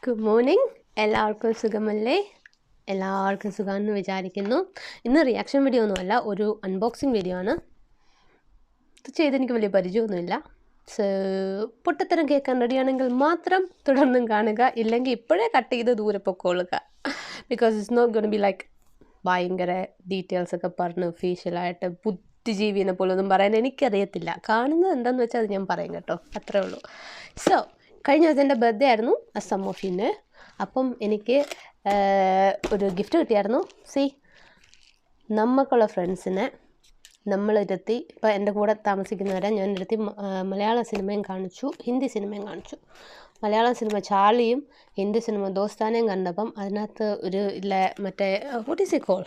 Good morning. എല്ലാവർക്കും സുഖമല്ലേ? എല്ലാവർക്കും സുഖമാണെന്ന് വിചാരിക്കുന്നു. ഇന്ന് റിയാക്ഷൻ വീഡിയോ ഒന്നുമല്ല, ഒരു അൺബോക്സിങ് വീഡിയോ ആണ്. ഇത് ചെയ്തെനിക്ക് വലിയ പരിചയമൊന്നുമില്ല. സോ പൊട്ടത്തരം കേൾക്കാൻ റെഡിയാണെങ്കിൽ മാത്രം തുടർന്നും കാണുക, ഇല്ലെങ്കിൽ ഇപ്പോഴേ കട്ട് ചെയ്ത് ദൂരെ പൊക്കോളുക. Because it's not gonna be like ഭയങ്കര ഡീറ്റെയിൽസ് ഒക്കെ പറഞ്ഞ് ഒഫീഷ്യലായിട്ട് ബുദ്ധിജീവിനെ പോലൊന്നും പറയാൻ എനിക്കറിയത്തില്ല. കാണുന്നത് എന്താണെന്ന് വെച്ചാൽ അത് ഞാൻ പറയും കേട്ടോ, അത്രേ ഉള്ളൂ. സോ കഴിഞ്ഞ ദിവസം എൻ്റെ ബർത്ത്ഡേ ആയിരുന്നു സം ഓഫ് യുന്. അപ്പം എനിക്ക് ഒരു ഗിഫ്റ്റ് കിട്ടിയായിരുന്നു. നമുക്കുള്ള ഫ്രണ്ട്സിനെ നമ്മളിരുത്തി, ഇപ്പോൾ എൻ്റെ കൂടെ താമസിക്കുന്നവരെ ഞാൻ ഇരുത്തി മലയാളം സിനിമയും കാണിച്ചു, ഹിന്ദി സിനിമയും കാണിച്ചു. മലയാളം സിനിമ ചാർലിയും ഹിന്ദി സിനിമ ദോസ്താനയും കണ്ടപ്പം അതിനകത്ത് ഒരു ഇല്ല മറ്റേ വാട്ട് ഈസ് ഇറ്റ് കോൾ,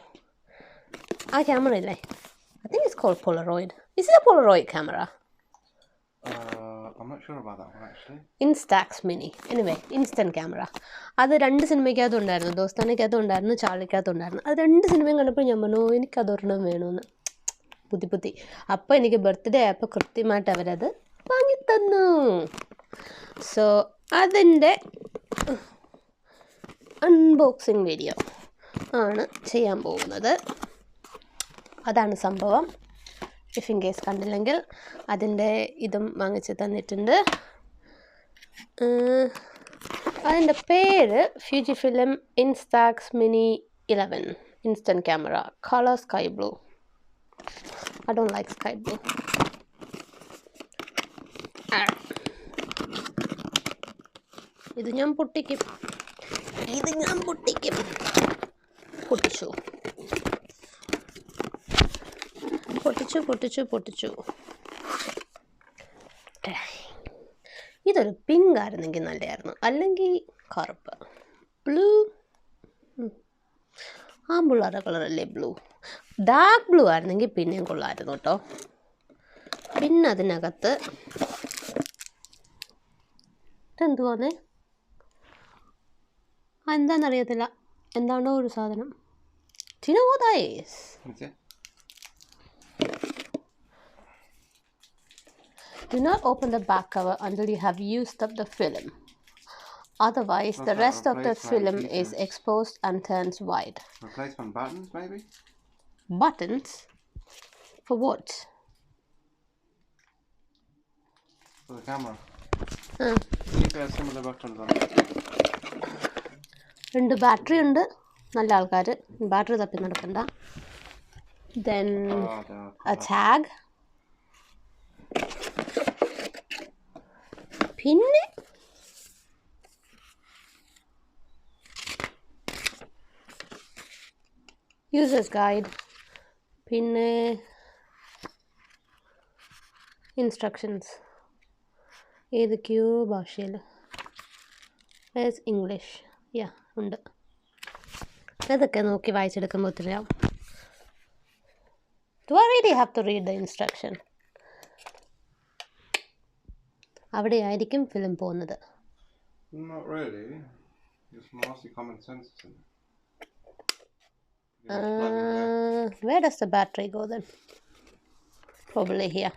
ആ ക്യാമറ ഇല്ലേ, I think it's called Polaroid. Is it a Polaroid camera? I'm not sure about that one actually. Instax Mini. Anyway, instant camera. അത് 2 സിനിമയ്ക്കകത്തും ഉണ്ടായിരുന്നു, ദോസ്താനയ്ക്കകത്തും ഉണ്ടായിരുന്നു, ചാർലിക്കകത്തും ഉണ്ടായിരുന്നു. അത് 2 സിനിമയും കണ്ടപ്പോൾ ഞാൻ പറഞ്ഞു എനിക്കതൊരെണ്ണം വേണമെന്ന്. ബുദ്ധി. അപ്പോൾ എനിക്ക് ബർത്ത്ഡേ ആയപ്പോൾ കൃത്യമായിട്ട് അവരത് വാങ്ങിത്തന്നു. സോ അതിൻ്റെ അൺബോക്സിങ് വീഡിയോ ആണ് ചെയ്യാൻ പോകുന്നത്. അതാണ് സംഭവം. ഇഫ് ഇൻ കേസ് കണ്ടില്ലെങ്കിൽ അതിൻ്റെ ഇതും വാങ്ങിച്ച് തന്നിട്ടുണ്ട്. അതിൻ്റെ പേര് Fujifilm Instax mini 11 instant camera, colour sky blue. I don't like sky blue. ഇത് ഞാൻ പൊട്ടിക്കും. പൊട്ടിച്ചു. ഇതൊരു പിങ്ക് ആയിരുന്നെങ്കിൽ നല്ലതായിരുന്നു, അല്ലെങ്കിൽ കറുപ്പ്. ബ്ലൂ, ആ പിള്ളേരുടെ കളറല്ലേ ബ്ലൂ. ഡാർക്ക് ബ്ലൂ ആയിരുന്നെങ്കിൽ പിന്നെയും കൊള്ളായിരുന്നു കേട്ടോ. പിന്നെ അതിനകത്ത് ഇതെന്തുവാന്നേ, എന്താണെന്നറിയത്തില്ല, എന്താണോ ഒരു സാധനം. Do you know what that is? Do not open the back cover until you have used up the film. Otherwise, the rest of the film is exposed and turns white. Replacement buttons, maybe? Buttons? For what? For the camera. See if there are similar buttons on it. 2 battery ഉണ്ട്. നല്ല ആൾക്കാർ battery തപ്പി നടക്കണ്ട. Then a tag. പിന്നെ users guide, പിന്നെ instructions ഏതൊക്കെയോ ഭാഷയിൽ, English ഉണ്ട്. അതൊക്കെ നോക്കി വായിച്ചെടുക്കുമ്പോൾ ഒത്തിരിയാവും. Do I really have to read the instruction? അവിടെ ആയിരിക്കും ഫിലിം പോകുന്നത്. Not really. It's mostly common sense, isn't it? Where does the battery go then? Probably here.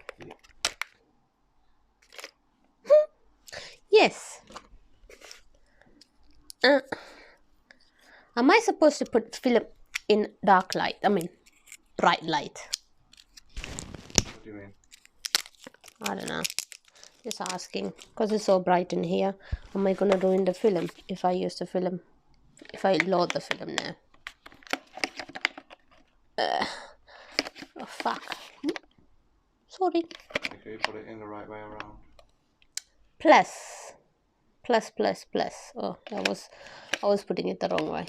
Yes. Am I supposed to put film in dark light? I mean, bright light. What do you mean? I don't know. Just asking, because it's so bright in here. Am I going to ruin the film if I use the film? If I load the film now? Oh, fuck. Sorry. Make sure you put it in the right way around. Plus. Oh, I was putting it the wrong way.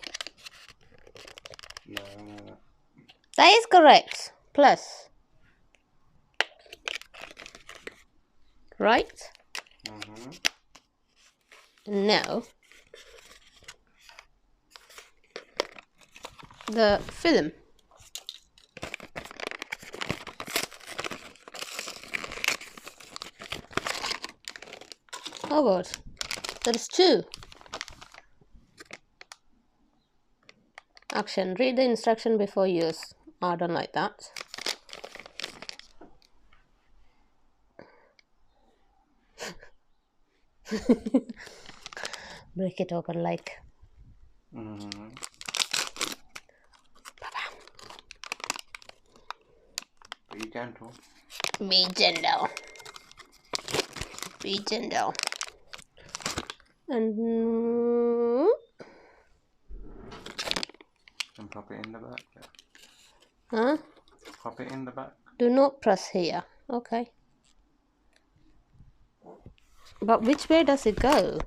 No. That is correct. Plus. Right? Now, the film. Oh God, there's 2. Action. Read the instruction before use. I don't like that. break it open like. Mm. Be gentle. Be gentle. Be gentle. And Pop it in the back. huh? Pop it in the back. Do not press here. Okay. But which way does it go?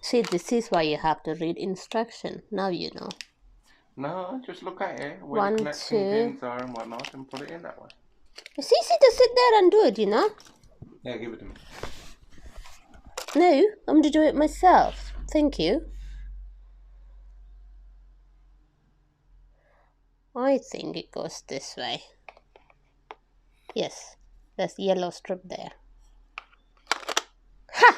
See, this is why you have to read instruction. Now you know. No, just look at it. Where One, the connecting two. pins are and whatnot, and put it in that way. It's easy to sit there and do it, you know. Yeah, give it to me. No, I'm going to do it myself. Thank you. I think it goes this way. Yes, there's yellow strip there. Ha!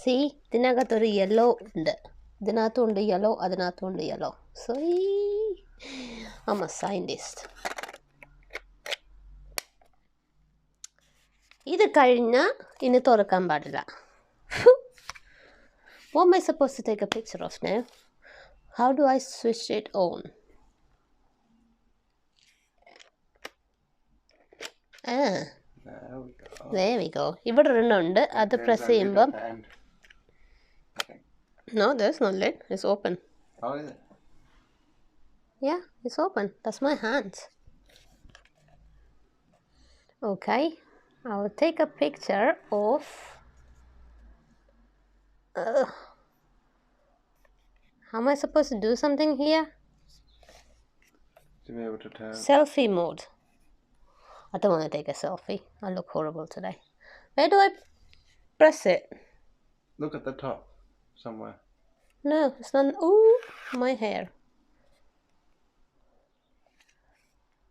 See, ഇതിനകത്തൊരു yellow ഉണ്ട്. ഇതിനകത്തുണ്ട് yellow, അതിനകത്തുണ്ട് yellow. So, I'm a scientist. ഇത് കഴിഞ്ഞാൽ ഇനി തുറക്കാൻ പാടില്ല. What am I supposed to take a picture of now? How do I switch it on? There we go. There we go. ഇവിടെ ഒരെണ്ണമുണ്ട്. അത് പ്രസ് ചെയ്യുമ്പം No, there's no lid. It's open. Oh, is it? Yeah, it's open. That's my hands. Okay. I will take a picture of am I supposed to do something here? To be able to tell. Selfie mode. I don't want to take a selfie. I look horrible today. Where do I press it? Look at the top somewhere. No, it's not. Ooh, my hair.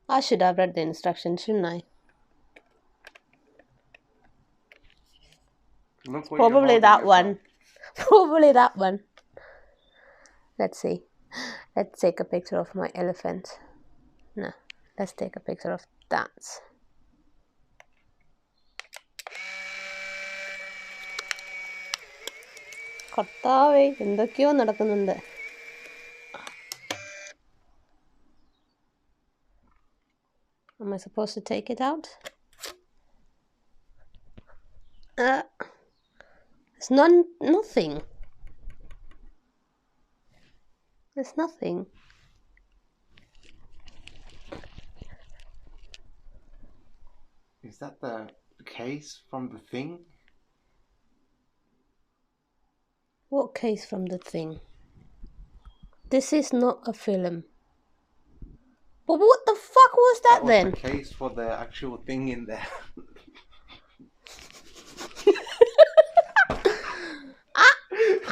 I should have read the instructions, shouldn't I? Look what Probably you're that holding one. Probably that one. Let's see. Let's take a picture of my elephant. No, let's take a picture of that. കർത്താവേ എന്തൊക്കെയോ നടക്കുന്നുണ്ട്. Am I supposed to take it out? It's nothing. There's nothing. Is that the case from the thing? What case from the thing? This is not a film. But what the fuck was that That was then? the case for the actual thing in there.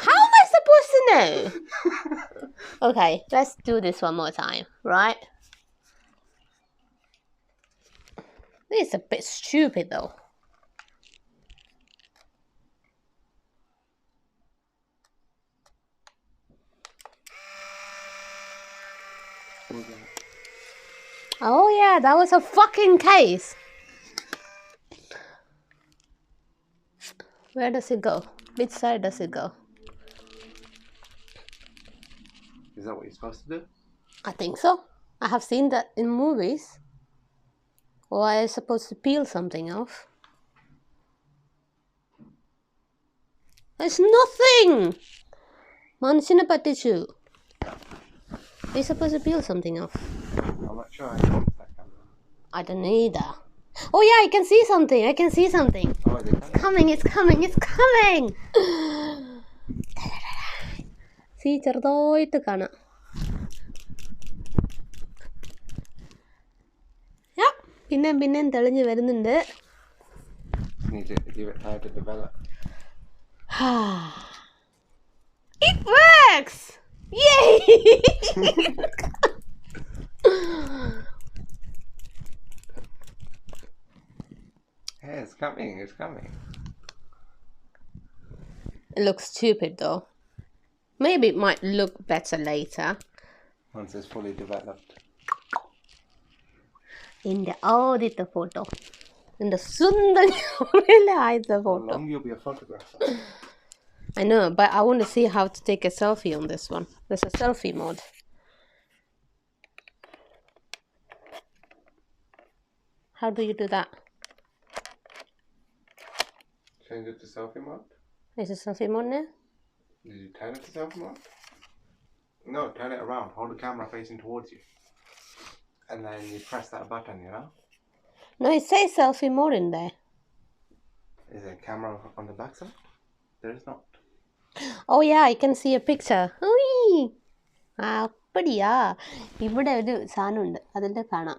How am I supposed to know? Okay, let's do this one more time, right? This is a bit stupid though. Oh yeah, that was a fucking case. Where does it go? Which side does it go? Is that what you're supposed to do? I think so. I have seen that in movies. Or I was supposed to peel something off. There's nothing! Manusina patichu. We're supposed to peel something off. I'm not sure I got that camera. I don't know either. Oh yeah, I can see something. I can see something. Oh, is it? Coming, it's coming, it's coming! See, ചെറുതായിട്ട് കാണാം. പിന്നെയും തെളിഞ്ഞ് വരുന്നുണ്ട്. Need to give it time to develop. It works! Yay! Hey, it's coming, it's coming. It looks stupid though. Maybe it might look better later. Once it's fully developed. In the audit photo. എൻ്റെ സ്വന്തം ക്യാമറയിലെ ആദ്യത്തെ How photo. long you'll be a photographer? I know, but I want to see how to take a selfie on this one. There's a selfie mode. How do you do that? Change it to selfie mode. Is it selfie mode now? Did you turn it to selfie mode? No, turn it around. Hold the camera facing towards you. And then you press that button, you know? No, it says selfie mode in there. Is there a camera on the back side? There is not. Oh yeah, I can see a picture. அப்படியா, ഇവിടെ ഒരു സാധനമുണ്ട്, അതിൻ്റെ കാണാം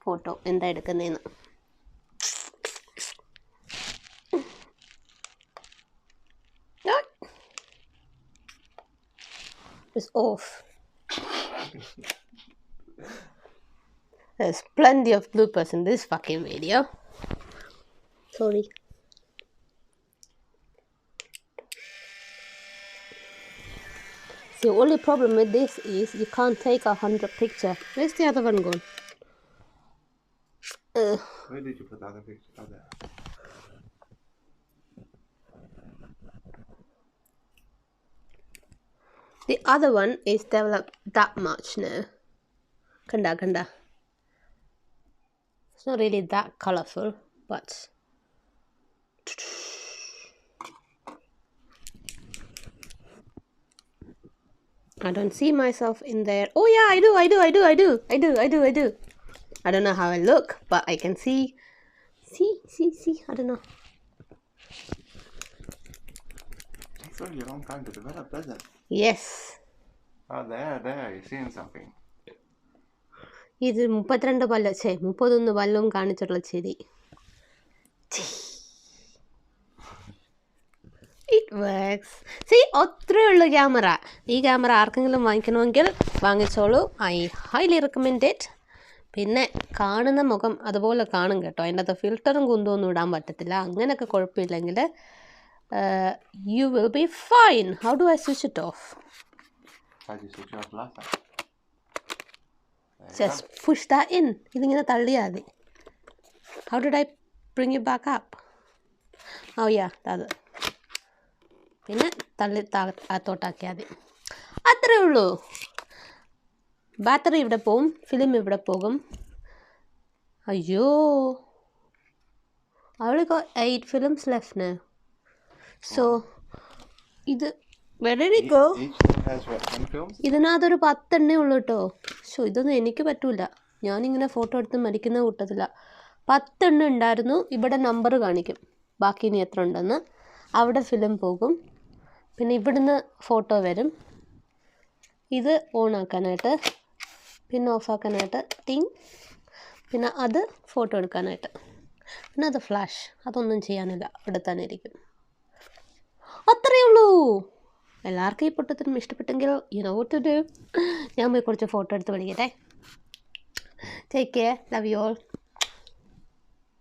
photo എന്താ എടുക്കുന്നതെന്ന്. It's off. There's plenty of bloopers in this fucking video. Sorry. The only problem with this is you can't take 100 pictures. Where's the other one gone? Where did you put the other picture? Oh, there. The other one is developed that much now. Kanda. It's not really that colorful, but I don't see myself in there. Oh yeah, I do. I don't know how I look, but I can see. I don't know. It takes really a long time to develop, doesn't it? Yes. Oh, there, you're seeing something. ഇത് 32 പല്ല് 31 പല്ലും കാണിച്ചിട്ടുള്ള ചിരി. It works. See, അത്രയേ ഉള്ളൂ camera. ഈ camera ആർക്കെങ്കിലും വാങ്ങിക്കണമെങ്കിൽ വാങ്ങിച്ചോളൂ. I highly recommend it. പിന്നെ കാണുന്ന മുഖം അതുപോലെ കാണും കേട്ടോ. അതിൻ്റെ അകത്ത് ഫിൽറ്ററും കുന്തമൊന്നും ഇടാൻ പറ്റത്തില്ല. അങ്ങനെയൊക്കെ കുഴപ്പമില്ലെങ്കിൽ you will be fine. How do I switch it off? How did you switch it off last time? Just push that in. ഇതിങ്ങനെ തള്ളിയാൽ മതി. How did I bring it back up? Oh yeah, അത്. പിന്നെ തള്ളി അകത്തോട്ടാക്കിയാൽ മതി. അത്രേ ഉള്ളൂ. Battery ഇവിടെ പോകും, ഫിലിം ഇവിടെ പോകും. അയ്യോ, I got 8 films left now. So ഇത് where did it go? Each film has what, 10 films? ഇതിനകത്തൊരു 10 എണ്ണേ ഉള്ളൂ കേട്ടോ. ഇതൊന്നും എനിക്ക് പറ്റൂല. ഞാനിങ്ങനെ ഫോട്ടോ എടുത്ത് മരിക്കുന്ന കൂട്ടത്തില്ല. 10 എണ്ണം ഉണ്ടായിരുന്നു. ഇവിടെ നമ്പർ കാണിക്കും, ബാക്കി ഇനി എത്ര ഉണ്ടെന്ന്. അവിടെ ഫിലിം പോകും. പിന്നെ ഇവിടുന്ന് ഫോട്ടോ വരും. ഇത് ഓൺ ആക്കാനായിട്ട്, പിന്നെ ഓഫാക്കാനായിട്ട് ടിങ്. പിന്നെ അത് ഫോട്ടോ എടുക്കാനായിട്ട്. പിന്നെ അത് ഫ്ലാഷ്. അതൊന്നും ചെയ്യാനില്ല, അവിടെ തന്നെ ഇരിക്കും. അത്രയേ ഉള്ളൂ. എല്ലാവർക്കും ഈ പൊട്ടത്തിനും ഇഷ്ടപ്പെട്ടെങ്കിൽ you know what to do. ഞാൻ പോയി കുറച്ച് ഫോട്ടോ എടുത്ത് പഠിക്കട്ടെ. Take care. Love you all.